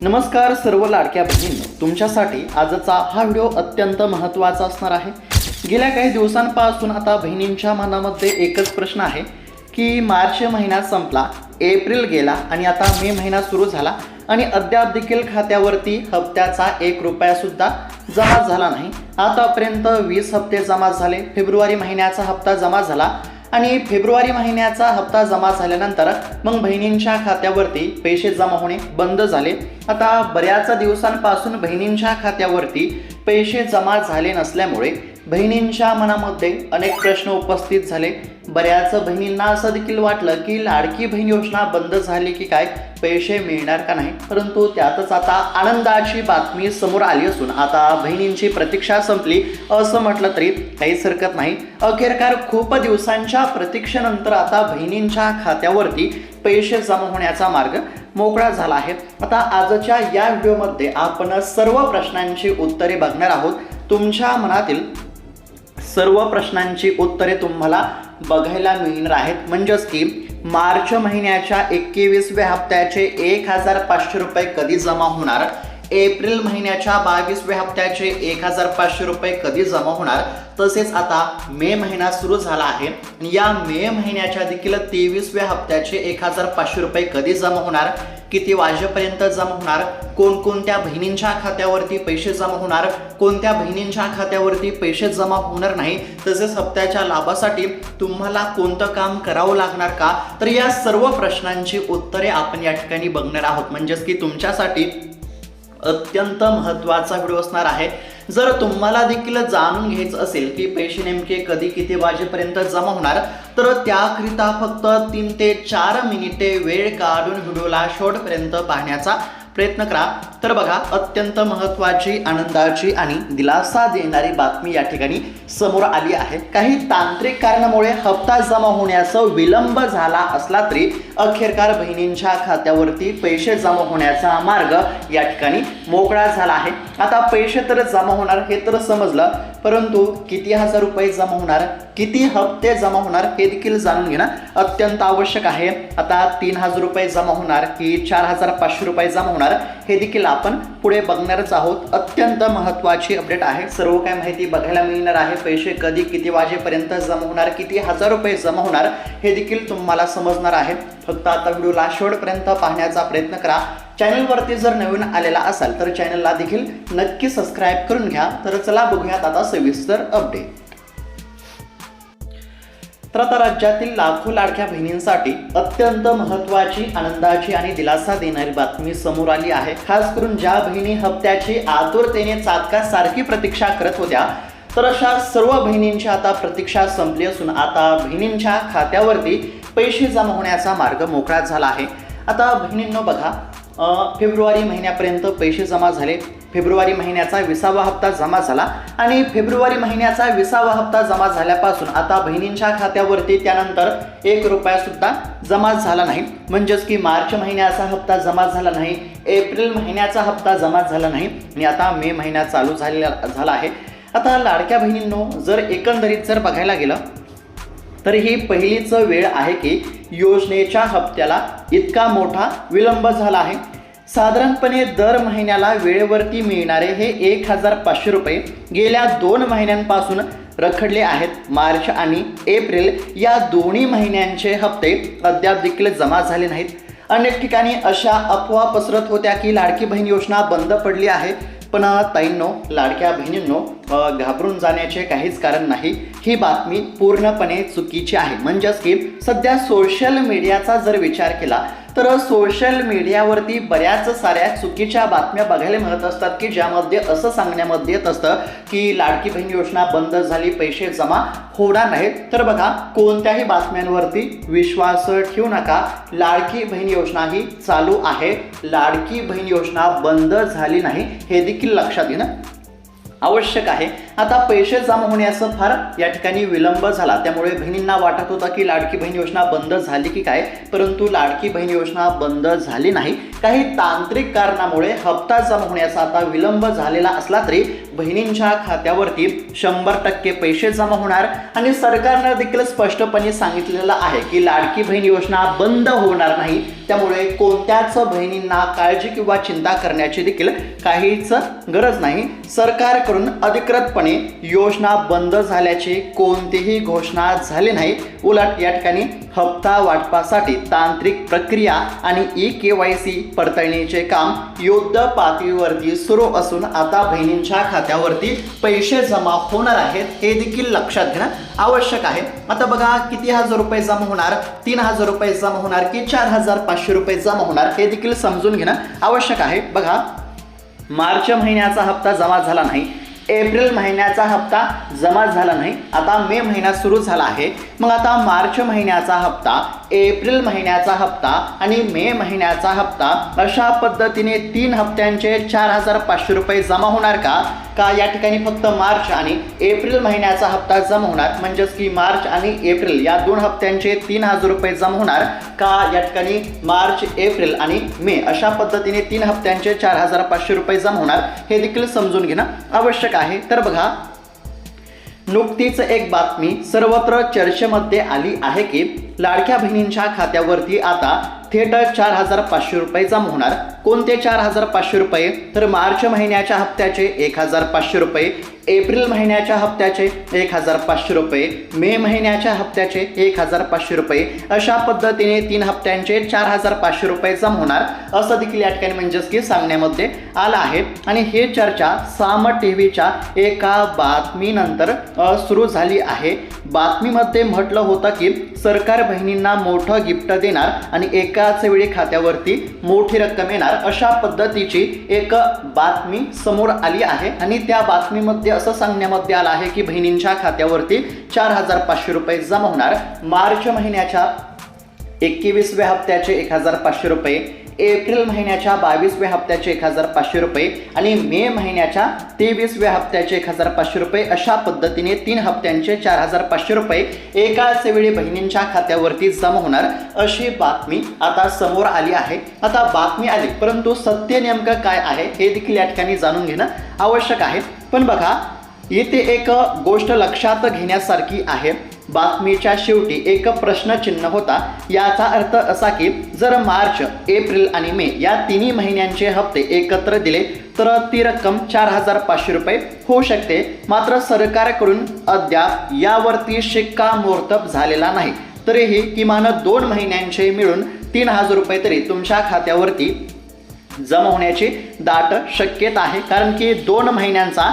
नमस्कार सर्व लाडक्या बहिणींनो, तुमच्यासाठी आजचा हा व्हिडिओ अत्यंत महत्त्वाचा असणार आहे। गेल्या काही दिवसांपासून आता बहिणींच्या मनामध्ये एकच प्रश्न आहे की मार्च महिना संपला, एप्रिल गेला आणि आता मे महिना सुरू झाला आणि अद्याप देखील खात्यावरती हप्त्याचा 1 रुपया सुद्धा जमा झाला नाही। आतापर्यंत 20 हप्ते जमा झाले, फेब्रुवारी महिन्याचा हप्ता जमा झाला आणि फेब्रुवारी महिन्याचा हप्ता जमा झाल्यानंतर मग बहिणींच्या खात्यावरती पैसे जमा होणे बंद झाले। आता बऱ्याच दिवसांपासून बहिणींच्या खात्यावरती पैसे जमा झाले नसल्यामुळे बहिणींच्या मनामध्ये अनेक प्रश्न उपस्थित झाले। बऱ्याच बहिणींना असं देखील वाटलं की लाडकी बहीण योजना बंद झाली की काय, पैसे मिळणार का नाही, परंतु त्यातच आता आनंदाची बातमी समोर आली असून आता बहिणींची प्रतीक्षा संपली असं म्हटलं तरी काहीच हरकत नाही। अखेरकार खूप दिवसांच्या प्रतीक्षेनंतर आता बहिणींच्या खात्यावरती पैसे जमा होण्याचा मार्ग मोकळा झाला आहे। आता आजच्या या व्हिडिओमध्ये आपण सर्व प्रश्नांची उत्तरे बघणार आहोत। तुमच्या मनातील सर्व प्रश्नांची उत्तरे तुम्हाला बघायला मिळणार आहेत। म्हणजेच की मार्च महिन्याच्या 21व्या हप्त्याचे 1500 रुपये कधी जमा होणार, एप्रिल महिन्याच्या 22व्या हप्त्याचे 1500 रुपये कधी जमा होणार, तसेच आता मे महिना सुरू झाला आहे, या मे महिन्याच्या देखील 23व्या हप्त्याचे 1500 रुपये कधी जमा होणार, किती वाजेपर्यंत जमा होणार, कोणकोणत्या बहिणींच्या खात्यावरती पैसे जमा होणार, कोणत्या बहिणींच्या खात्यावरती पैसे जमा होणार नाही, तसेच हप्त्याच्या लाभासाठी तुम्हाला कोणतं काम करावं लागणार का, तर या सर्व प्रश्नांची उत्तरे आपण या ठिकाणी बघणार आहोत। म्हणजेच की तुमच्यासाठी अत्यंत महत्त्वाचा व्हिडिओ असणार आहे। जर तुम्हाला देखील जाणून घ्यायचं असेल की पैसे नेमके कधी किती वाजेपर्यंत जमा होणार, तर त्याकरिता फक्त 3 ते 4 मिनिटे वेळ काढून व्हिडिओला शेवटपर्यंत पाहण्याचा प्रयत्न करा। तर बघा, अत्यंत महत्त्वाची, आनंदाची आणि दिलासा देणारी बातमी या ठिकाणी समोर आली आहे। काही तांत्रिक कारणामुळे हप्ता जमा होण्याचा विलंब झाला असला तरी अखेरकार बहिणींच्या खात्यावरती पैसे जमा होण्याचा मार्ग या ठिकाणी मोकळा झाला आहे। आता पैसे तर जमा होणार हे तर समजलं, परंतु किती हजार रुपये जमा होणार, किती हप्ते जमा होणार हे देखील जाणून घेणं अत्यंत आवश्यक आहे। आता 3000 रुपये जमा होणार की 4500 रुपये जमा होणार हे देखील आपण पुढे बघणारच आहोत। अत्यंत महत्त्वाची अपडेट आहे, सर्व काही माहिती बघायला मिळणार आहे। पैसे कधी किती वाजेपर्यंत जमा होणार, किती हजार रुपये जमा होणार हे देखील तुम्हाला समजणार आहे। फक्त आता व्हिडिओला शेवटपर्यंत पाहण्याचा प्रयत्न करा। चॅनलवरती जर नवीन आलेला असाल तर चॅनलला देखील नक्की सबस्क्राईब करून घ्या। तर चला बघूयात आता सविस्तर अपडेट। तर आता राज्यातील लाखो लाडक्या बहिणींसाठी अत्यंत महत्त्वाची, आनंदाची आणि दिलासा देणारी बातमी समोर आली आहे। खास करून ज्या बहिणी हप्त्याची आतुरतेने चातकासारखी प्रतीक्षा करत होत्या, तर अशा सर्व बहिणींची आता प्रतीक्षा संपली असून आता बहिणींच्या खात्यावरती पैसे जमा होण्याचा मार्ग मोकळा झाला आहे। आता बहिणींनो बघा, फेब्रुवारी महिन्यापर्यंत पैसे जमा झाले, फेब्रुवारी महिन्याचा 20वा हप्ता जमा झाला आणि फेब्रुवारी महिन्याचा 20वा हप्ता जमा झाल्यापासून आता बहिणींच्या खात्यावरती त्यानंतर 1 रुपया सुद्धा जमा झाला नाही। म्हणजेच की मार्च महिन्याचा हप्ता जमा झाला नाही, एप्रिल महिन्याचा हप्ता जमा झाला नाही आणि आता मे महिना चालू झाला आहे। आता लाडक्या बहिणींनो, जर एकंदरीत जर बघायला गेलं तर ही पहिलीच वेळ आहे की योजनेच्या हप्त्याला इतका मोठा विलंब झाला आहे। साधारणपणे दर महिन्याला वेळेवरती मिळणारे हे 1500 रुपये गेल्या 2 महिन्यांपासून रखडले आहेत। मार्च आणि एप्रिल या दोन्ही महिन्यांचे हप्ते अद्याप देखील जमा झाले नाहीत। अनेक ठिकाणी अशा अफवा पसरत होत्या की लाडकी बहीण योजना बंद पडली आहे, पण ताईंनो, लाडक्या बहिणींनो, घाबरून जाण्याचे काहीच कारण नाही। ही बातमी पूर्णपणे चुकीची आहे। म्हणजेच की सध्या सोशल मीडियाचा जर विचार केला तर सोशल मीडियावरती बऱ्याच साऱ्या चुकीच्या बातम्या बघायला मिळत असतात की ज्यामध्ये असं सांगण्यामध्ये येत असतं की लाडकी बहीण योजना बंद झाली, पैसे जमा होणार नाहीत। तर बघा, कोणत्याही बातम्यांवरती विश्वास ठेवू नका। लाडकी बहीण योजना ही चालू आहे, लाडकी बहीण योजना बंद झाली नाही हे देखील लक्षात येणं आवश्यक आहे। आता पैसे जमा होण्यास फार या ठिकाणी विलंब झाला, त्यामुळे बहिणींना वाटत होतं की लाडकी बहीण योजना बंद झाली की काय, परंतु लाडकी बहीण योजना बंद झाली नाही। काही तांत्रिक कारणामुळे हप्ता जमा होण्याचा आता विलंब झालेला असला तरी बहिणींच्या खात्यावरती 100% पैसे जमा होणार आणि सरकारने देखील स्पष्टपणे सांगितलेलं आहे की लाडकी बहीण योजना बंद होणार नाही। त्यामुळे कोणत्याच बहिणींना काळजी किंवा चिंता करण्याची देखील काहीच गरज नाही। सरकारकडून अधिकृतपणे योजना बंद झाल्याची कोणतीही घोषणा झाली नाही। उलट या ठिकाणी हप्ता वाटपासाठी तांत्रिक प्रक्रिया आणि KYC पडताळणीचे काम युद्ध पातळीवरती सुरू असून आता बहिणींच्या खात्यावरती पैसे जमा होणार आहेत, हे देखील लक्षात घेणं आवश्यक आहे। आता बघा किती हजार रुपये जमा होणार, 3000 रुपये जमा होणार की 4500 रुपये जमा होणार, हे देखील समजून घेणं आवश्यक आहे। बघा, मार्च महिन्याचा हप्ता जमा झाला नाही, एप्रिल महिन्याचा हप्ता जमा झाला नाही, आता मे महिना सुरू झाला आहे। मग आता मार्च महिन्याचा हप्ता, एप्रिल महिन्याचा हप्ता आणि मे महिन्याचा हप्ता अशा पद्धतीने 3 हप्त्यांचे 4500 रुपये जमा होणार का या ठिकाणी फक्त मार्च आणि एप्रिल महिन्याचा हप्ता जमा होणार, म्हणजेच की मार्च आणि एप्रिल या 2 हप्त्यांचे 3000 रुपये जमा होणार का या ठिकाणी मार्च, एप्रिल आणि मे अशा पद्धतीने 3 हप्त्यांचे 4500 रुपये जमा होणार, हे देखील समजून घेणं आवश्यक आहे। तर बघा, नुकतीच एक बातमी सर्वत्र चर्चेमध्ये आली आहे की लाडक्या बहिणींच्या खात्यावरती आता थेट 4500 रुपये जमा होणार। कोणते 4500 रुपये, तर मार्च महिन्याच्या हप्त्याचे 1500 रुपये, एप्रिल महिन्याच्या हप्त्याचे 1500 रुपये, मे महिन्याच्या हप्त्याचे 1500 रुपये अशा पद्धतीने 3 हप्त्यांचे 4500 रुपये जमा होणार, असं देखील या ठिकाणी म्हणजेच की सांगण्यामध्ये आलं आहे। आणि हे चर्चा साम टीव्हीच्या एका बातमीनंतर सुरू झाली आहे। बातमीमध्ये म्हटलं होतं की सरकार बहिणींना मोठं गिफ्ट देणार आणि एकाच वेळी खात्यावरती मोठी रक्कम येणार, अशा पद्धतीची एक बातमी समोर आली आहे। आणि त्या बातमीमध्ये असं सांगण्यामध्ये आलं आहे की बहिणींच्या खात्यावरती 4500 रुपये जमा होणार। मार्च महिन्याच्या 21व्या हप्त्याचे 1500 रुपये, एप्रिल महिन्याच्या 22व्या हप्त्याचे 1500 रुपये आणि मे महिन्याच्या 23व्या हप्त्याचे 1500 रुपये अशा पद्धतीने 3 हप्त्यांचे 4500 रुपये एकाच वेळी बहिणींच्या खात्यावरती जमा होणार, अशी बातमी आता समोर आली आहे। आता बातमी आली, परंतु सत्य नेमकं काय आहे हे देखील या ठिकाणी जाणून घेणं आवश्यक आहे। पण बघा, येथे एक गोष्ट लक्षात घेण्यासारखी आहे। बातमीच्या शेवटी एक प्रश्नचिन्ह होता, याचा अर्थ असा की जर मार्च, एप्रिल आणि मे या 3 महिन्यांचे हप्ते एकत्र दिले तर ती रक्कम 4500 रुपये होऊ शकते। मात्र सरकारकडून अद्याप यावरती शिक्कामोर्तब झालेला नाही, तरीही किमान 2 महिन्यांचे मिळून 3000 रुपये तरी तुमच्या खात्यावरती जमा होण्याची दाट शक्यता आहे, कारण की 2 महिन्यांचा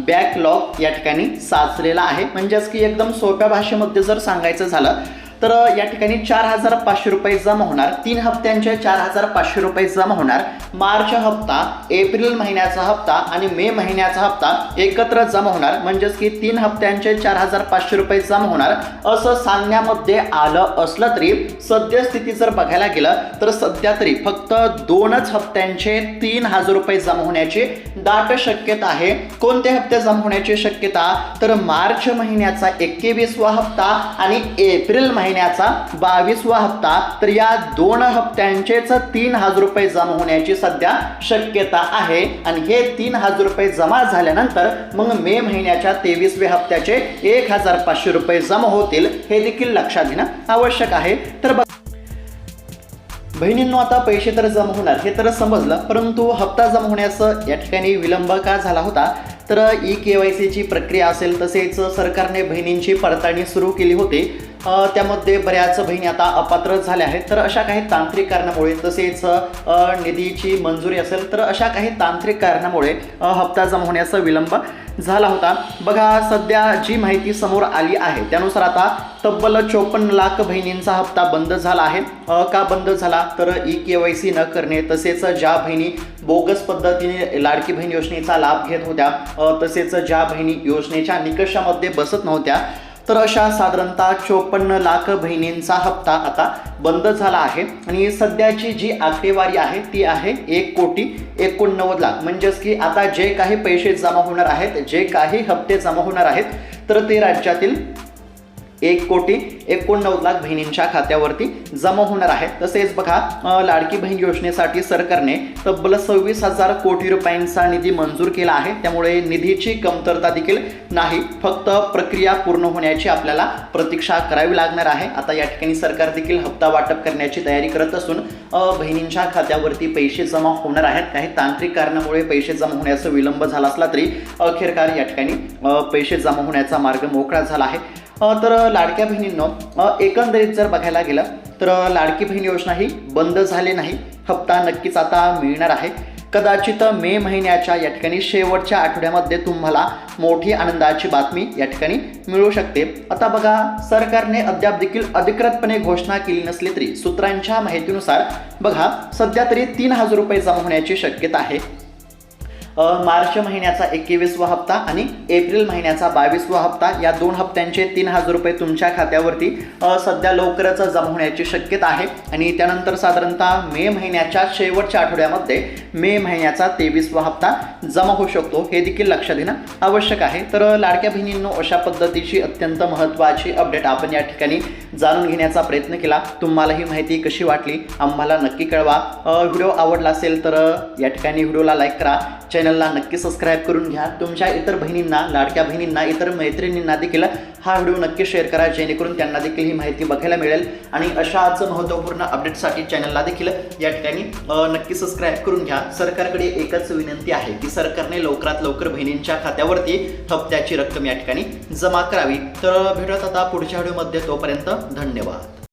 बॅकलॉग या ठिकाणी साचलेला आहे। म्हणजेच की एकदम सोप्या भाषेमध्ये जर सांगायचं झालं तर या ठिकाणी 4500 रुपये जमा होणार, 3 हप्त्यांचे 4500 रुपये जमा होणार। मार्च हप्ता, एप्रिल महिन्याचा हप्ता आणि मे महिन्याचा हप्ता एकत्र जमा होणार, म्हणजेच की 3 हप्त्यांचे 4500 रुपये जमा होणार असं सांगण्यामध्ये आलं असलं तरी सद्यस्थिती जर बघायला गेलं तर सध्या तरी फक्त 2च हप्त्यांचे 3000 रुपये जमा होण्याची दाट शक्यता आहे। कोणते हप्ते जमा होण्याची शक्यता, तर मार्च महिन्याचा 21वा हप्ता आणि एप्रिल महिन्याचा 22वा हप्ता, तर या 2 हप्त्यांचेच 3000 रुपये जमा होण्याची सध्या शक्यता आहे। आणि हे 3000 रुपये जमा झाल्यानंतर मग मे महिन्याच्या 23व्या हप्त्याचे 1500 रुपये जमा होतील, हे देखील लक्षात घेणं आवश्यक आहे। तर बहिणींनो, आता पैसे तर जमा होणार हे तर समजलं, परंतु हप्ता जमा होण्याचं या ठिकाणी विलंब का झाला होता, तर KYCची प्रक्रिया असेल, तसेच सरकारने बहिणींची पडताळणी सुरू केली होती, त्यामध्ये बऱ्याच बहिणी आता अपात्र झाल्या आहेत। तर अशा काही तांत्रिक कारणामुळे, तसेच निधीची मंजुरी असेल, तर अशा काही तांत्रिक कारणामुळे हप्ता जमा होण्याचा विलंब झाला होता। बघा, सध्या जी माहिती समोर आली आहे त्यानुसार आता तब्बल 54 लाख बहिणींचा हप्ता बंद झाला आहे। का बंद झाला, तर KYC न करणे, तसेच ज्या बहिणी बोगस पद्धतीने लाडकी बहीण योजनेचा लाभ घेत होत्या, तसेच ज्या बहिणी योजनेच्या निकषामध्ये बसत नव्हत्या, तर अशा साधारणतः 54 लाख बहिणींचा हप्ता आता बंद झाला आहे आणि सध्याची जी आकडेवारी आहे ती आहे 1,89,00,000 म्हणजेच की आता जे काही पैसे जमा होणार आहेत, जे काही हप्ते जमा होणार आहेत, तर ते राज्यातील 1,89,00,000 बहिणींच्या खात्यावरती जमा होणार आहे. तसेच बघा, लाडकी बहीण योजनेसाठी सरकारने तब्बल 26,000 कोटी रुपयांचा निधी मंजूर केला आहे. त्यामुळे निधीची कमतरता देखील नाही, फक्त प्रक्रिया पूर्ण होण्याची आपल्याला प्रतीक्षा करावी लागणार आहे. आता या ठिकाणी सरकार देखील हप्ता वाटप करण्याची तयारी करत असून बहिणींच्या खात्यावरती पैसे जमा होणार आहेत. काही तांत्रिक कारणामुळे पैसे जमा होण्याचा विलंब झाला असला तरी अखेरकार या ठिकाणी पैसे जमा होण्याचा मार्ग मोकळा झाला आहे. तर लाडक्या बहिणींनो, एकंदरीत जर बघायला गेलं तर लाडकी बहीण योजना ही बंद झाली नाही, हप्ता नक्कीच आता मिळणार आहे. कदाचित मे महिन्याच्या या ठिकाणी शेवटच्या आठवड्यामध्ये तुम्हाला मोठी आनंदाची बातमी या ठिकाणी मिळू शकते. आता बघा, सरकारने अद्याप देखील अधिकृतपणे घोषणा केली नसली तरी सूत्रांच्या माहितीनुसार बघा, सध्या तरी 3,000 रुपये जमा होण्याची शक्यता आहे. मार्च महिन्याचा 21वा हप्ता आणि एप्रिल महिन्याचा 22वा हप्ता, या 2 हप्त्यांचे 3,000 रुपये तुमच्या खात्यावरती सध्या लवकरच जमा होण्याची शक्यता आहे. आणि त्यानंतर साधारणतः मे महिन्याच्या शेवटच्या आठवड्यामध्ये मे महिन्याचा 23वा हप्ता जमा होऊ शकतो, हे देखील लक्षात घेणं आवश्यक आहे. तर लाडक्या बहिणींनो, अशा पद्धतीची अत्यंत महत्त्वाची अपडेट आपण या ठिकाणी जाणून घेण्याचा प्रयत्न केला. तुम्हाला ही माहिती कशी वाटली आम्हाला नक्की कळवा. व्हिडिओ आवडला असेल तर या ठिकाणी व्हिडिओला लाईक करा, चॅनलला नक्की सबस्क्राईब करून घ्या. तुमच्या इतर बहिणींना, लाडक्या बहिणींना, इतर मैत्रिणींना देखील हा व्हिडिओ नक्की शेअर करा, जेणेकरून त्यांना देखील ही माहिती बघायला मिळेल. आणि अशाच महत्त्वपूर्ण अपडेटसाठी चॅनलला देखील या ठिकाणी नक्की सबस्क्राईब करून घ्या. सरकारकडे एकच विनंती आहे की सरकारने लवकरात लवकर बहिणींच्या खात्यावरती हप्त्याची रक्कम या ठिकाणी जमा करावी. तर भेटूयात आता पुढच्या व्हिडिओमध्ये, तोपर्यंत धन्यवाद.